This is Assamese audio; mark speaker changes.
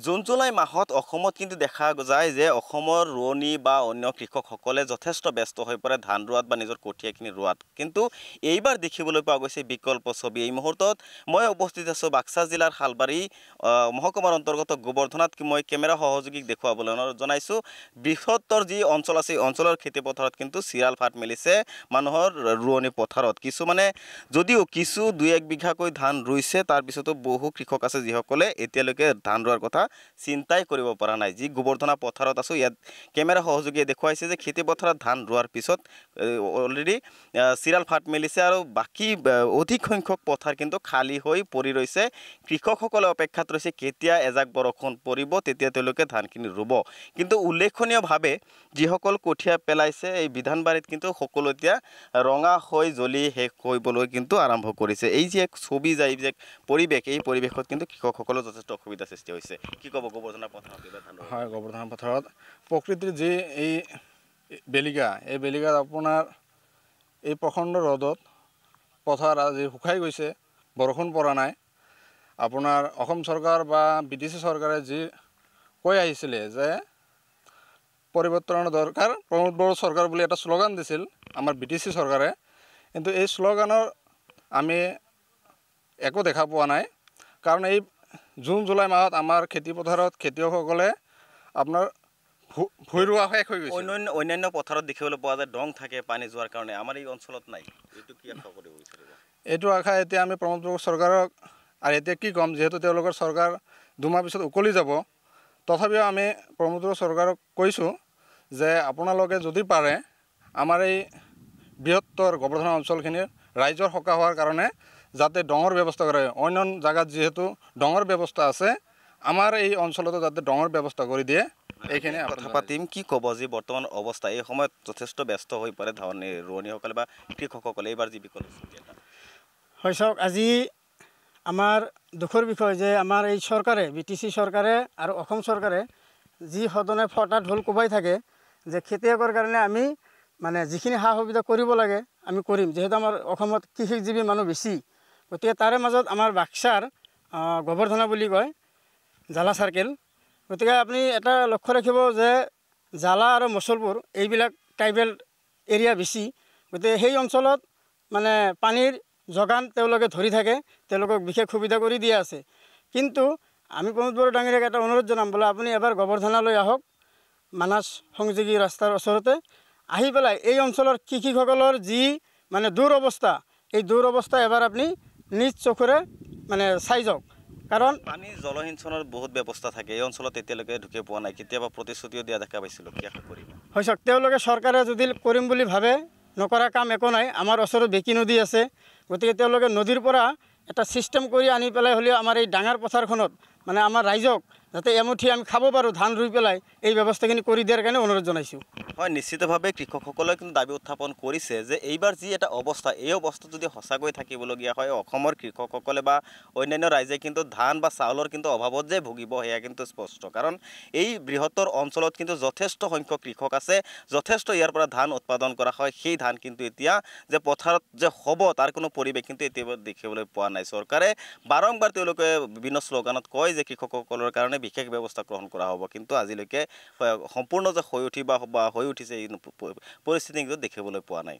Speaker 1: জুন জুলাই মাহত অসমত কিন্তু দেখা যায় যে অসমৰ ৰোৱনী বা অন্য কৃষকসকলে যথেষ্ট ব্যস্ত হৈ পৰে ধান ৰোৱাত বা নিজৰ কঠীয়াখিনি ৰোৱাত কিন্তু এইবাৰ দেখিবলৈ পোৱা গৈছে বিকল্প ছবি এই মুহূৰ্তত মই উপস্থিত আছোঁ বাক্সা জিলাৰ শালবাৰী মহকুমাৰ অন্তৰ্গত গোবৰ্ধনাত মই কেমেৰা সহযোগীক দেখুৱাবলৈ জনাইছোঁ বৃহত্তৰ যি অঞ্চল আছে অঞ্চলৰ খেতি পথাৰত কিন্তু চিৰাল ফাট মেলিছে মানুহৰ ৰোৱনী পথাৰত কিছুমানে যদিও কিছু 2-1 বিঘাকৈ ধান ৰুইছে তাৰ পিছতো বহু কৃষক আছে যিসকলে এতিয়ালৈকে ধান ৰোৱাৰ কথা চিন্তাই কৰিব পৰা নাই যি গোবৰ্ধনা পথাৰত আছো ইয়াত কেমেৰা সহযোগীয়ে দেখুৱাইছে যে খেতি পথাৰত ধান ৰোৱাৰ পিছত অলৰেডি চিৰাল ফাট মেলিছে আৰু বাকি অধিক সংখ্যক পথাৰ কিন্তু খালী হৈ পৰি ৰৈছে কৃষকসকলে অপেক্ষাত ৰৈছে কেতিয়া এজাক বৰষুণ পৰিব তেতিয়া তেওঁলোকে ধানখিনি ৰুব কিন্তু উল্লেখনীয়ভাৱে যিসকল কঠীয়া পেলাইছে এই বিধানবাৰীত কিন্তু সকলো এতিয়া ৰঙা হৈ জ্বলি শেষ হৈবলৈ কিন্তু আৰম্ভ কৰিছে এই যে এক ছবি যায় যে পৰিৱেশ এই পৰিৱেশত কিন্তু কৃষকসকলৰ যথেষ্ট অসুবিধা সৃষ্টি হৈছে কি ক'ব গোবৰ্ধনা পথাৰত
Speaker 2: হয় গোবৰ্ধনা পথাৰত প্ৰকৃতিৰ যি এই বেলিকা এই বেলিকাত আপোনাৰ এই প্ৰখণ্ড ৰ'দত পথাৰ আজি শুকাই গৈছে বৰষুণ পৰা নাই আপোনাৰ অসম চৰকাৰ বা বিটিচি চৰকাৰে যি কৈ আহিছিলে যে পৰিৱৰ্তনৰ দৰকাৰ প্ৰমোদ বড়ো চৰকাৰ বুলি এটা শ্লোগান দিছিল আমাৰ বিটিচি চৰকাৰে কিন্তু এই শ্লোগানৰ আমি একো দেখা পোৱা নাই কাৰণ এই জুন জুলাই মাহত আমাৰ খেতি পথাৰত খেতিয়কসকলে আপোনাৰ ভুই ৰোৱা শেষ হৈ গৈছে
Speaker 1: অন্যান্য পথাৰত দেখিবলৈ পোৱা যায় ডং থাকে পানী যোৱাৰ কাৰণে আমাৰ এই অঞ্চলত নাই এইটো কি আশা কৰিব বিচাৰিব
Speaker 2: এইটো আশা এতিয়া আমি প্ৰমোদ বড়ো চৰকাৰক আৰু এতিয়া কি ক'ম যিহেতু তেওঁলোকৰ চৰকাৰ দুমাহ পিছত উকলি যাব তথাপিও আমি প্ৰমোদ বড়ো চৰকাৰক কৈছোঁ যে আপোনালোকে যদি পাৰে আমাৰ এই বৃহত্তৰ গোবৰ্ধনা অঞ্চলখিনিৰ ৰাইজৰ সকাহ হোৱাৰ কাৰণে যাতে ডঙৰ ব্যৱস্থা কৰে অন্য জায়গাত যেহেতু ডঙৰ ব্যৱস্থা আছে আমাৰ এই অঞ্চলতো যাতে ডঙৰ ব্যৱস্থা কৰি দিয়ে এইখিনি
Speaker 1: কথা পাতিম কি ক'ব যি বৰ্তমান অৱস্থা এই সময়ত যথেষ্ট ব্যস্ত হৈ পৰে ৰোৱনীসকলে বা কৃষকসকলে এইবাৰ যি বিকল্প
Speaker 3: হয় চাওক আজি আমাৰ দুখৰ বিষয় যে আমাৰ এই চৰকাৰে বিটিচি চৰকাৰে আৰু অসম চৰকাৰে যি সদনে ফটা ঢোল কোবাই থাকে যে খেতিয়কৰ কাৰণে আমি মানে যিখিনি সা সুবিধা কৰিব লাগে আমি কৰিম যিহেতু আমাৰ অসমত কৃষিজীৱী মানুহ বেছি গতিকে তাৰে মাজত আমাৰ বাক্সাৰ গোবৰ্ধনা বুলি কয় জালা চাৰ্কেল গতিকে আপুনি এটা লক্ষ্য ৰাখিব যে জালা আৰু মচলপুৰ এইবিলাক ট্ৰাইবেল এৰিয়া বেছি গতিকে সেই অঞ্চলত মানে পানীৰ যোগান তেওঁলোকে ধৰি থাকে তেওঁলোকক বিশেষ সুবিধা কৰি দিয়া আছে কিন্তু আমি প্ৰমোদ বড়ো ডাঙৰীয়াক এটা অনুৰোধ জনাম বোলে আপুনি এবাৰ গোবৰ্ধনালৈ আহক মানাস সংযোগী ৰাস্তাৰ ওচৰতে আহি পেলাই এই অঞ্চলৰ কৃষকসকলৰ যি মানে দুৰৱস্থা এই দুৰৱস্থা এবাৰ আপুনি নিজ চকুৰে মানে চাই যাওক কাৰণ
Speaker 1: পানী জলসিঞ্চনৰ বহুত ব্যৱস্থা থাকে এই অঞ্চলত এতিয়ালৈকে ঢুকি পোৱা নাই কেতিয়াবা প্ৰতিশ্ৰুতিও দিয়া দেখা পাইছিলোঁ কি আশা কৰিব
Speaker 3: হয় চাওক তেওঁলোকে চৰকাৰে যদি কৰিম বুলি ভাবে নকৰা কাম একো নাই আমাৰ ওচৰত বেকী নদী আছে গতিকে তেওঁলোকে নদীৰ পৰা এটা চিষ্টেম কৰি আনি পেলাই হ'লেও আমাৰ এই ডাঙৰ পথাৰখনত মানে আমাৰ ৰাইজক যাতে এমুঠি আমি খাব পাৰোঁ ধান ৰুই পেলাই এই ব্যৱস্থাখিনি কৰি দিয়াৰ কাৰণে অনুৰোধ জনাইছোঁ
Speaker 1: হয় নিশ্চিতভাৱে কৃষকসকলে কিন্তু দাবী উত্থাপন কৰিছে যে এইবাৰ যি এটা অৱস্থা এই অৱস্থা যদি সঁচাকৈ থাকিবলগীয়া হয় অসমৰ কৃষকসকলে বা অন্যান্য ৰাইজে কিন্তু ধান বা চাউলৰ কিন্তু অভাৱত যে ভুগিব সেয়া কিন্তু স্পষ্ট কাৰণ এই বৃহত্তৰ অঞ্চলত কিন্তু যথেষ্ট সংখ্যক কৃষক আছে যথেষ্ট ইয়াৰ পৰা ধান উৎপাদন কৰা হয় সেই ধান কিন্তু এতিয়া যে পথাৰত যে হ'ব তাৰ কোনো পৰিৱেশ কিন্তু এতিয়া দেখিবলৈ পোৱা নাই চৰকাৰে বাৰম্বাৰ তেওঁলোকে বিভিন্ন শ্লোগানত কয় যে কৃষকসকলৰ কাৰণে বিশেষ ব্যৱস্থা গ্ৰহণ কৰা হ'ব কিন্তু আজিলৈকে সম্পূৰ্ণ যে হৈ উঠিছে এই পৰিস্থিতি কিন্তু দেখিবলৈ পোৱা নাই